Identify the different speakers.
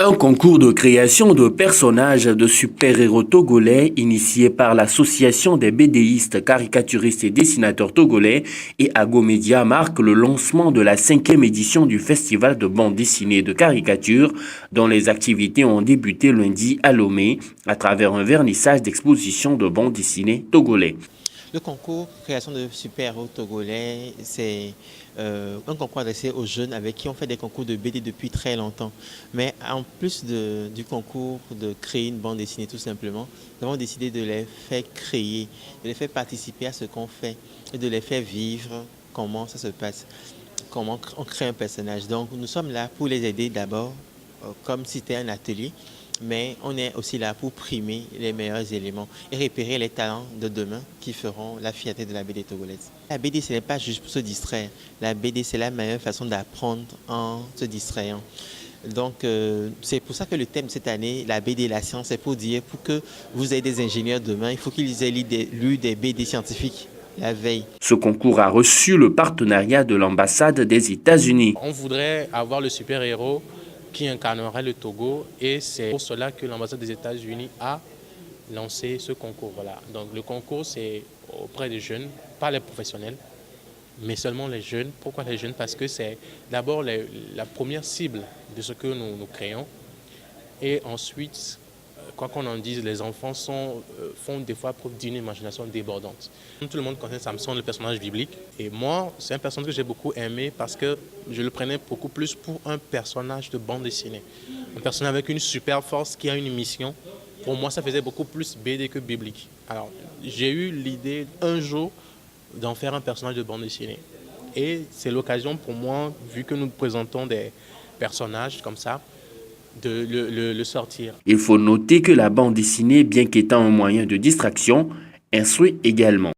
Speaker 1: Un concours de création de personnages de super-héros togolais initié par l'association des BDistes, caricaturistes et dessinateurs togolais et Agomedia marque le lancement de la 5e édition du festival de bande dessinée et de caricature dont les activités ont débuté lundi à Lomé à travers un vernissage d'exposition de bande dessinée togolais.
Speaker 2: Le concours création de super-héros togolais, c'est un concours adressé aux jeunes avec qui on fait des concours de BD depuis très longtemps. Mais en plus du concours de créer une bande dessinée tout simplement, nous avons décidé de les faire créer, de les faire participer à ce qu'on fait et de les faire vivre comment ça se passe, comment on crée un personnage. Donc nous sommes là pour les aider d'abord, comme si c'était un atelier. Mais on est aussi là pour primer les meilleurs éléments et repérer les talents de demain qui feront la fierté de la BD togolaise. La BD, ce n'est pas juste pour se distraire. La BD, c'est la meilleure façon d'apprendre en se distrayant. Donc, c'est pour ça que le thème cette année, la BD et la science, c'est pour dire, pour que vous ayez des ingénieurs demain, il faut qu'ils aient lu des BD scientifiques la veille.
Speaker 1: Ce concours a reçu le partenariat de l'ambassade des États-Unis.
Speaker 3: On voudrait avoir le super-héros qui incarnerait le Togo et c'est pour cela que l'ambassade des États-Unis a lancé ce concours. Voilà. Donc le concours c'est auprès des jeunes, pas les professionnels, mais seulement les jeunes. Pourquoi les jeunes? Parce que c'est d'abord la première cible de ce que nous créons et ensuite, quoi qu'on en dise, les enfants font des fois preuve d'une imagination débordante. Tout le monde connaît Samson, le personnage biblique. Et moi, c'est un personnage que j'ai beaucoup aimé parce que je le prenais beaucoup plus pour un personnage de bande dessinée. Un personnage avec une super force qui a une mission. Pour moi, ça faisait beaucoup plus BD que biblique. Alors, j'ai eu l'idée un jour d'en faire un personnage de bande dessinée. Et c'est l'occasion pour moi, vu que nous présentons des personnages comme ça, de le sortir.
Speaker 1: Il faut noter que la bande dessinée, bien qu'étant un moyen de distraction, instruit également.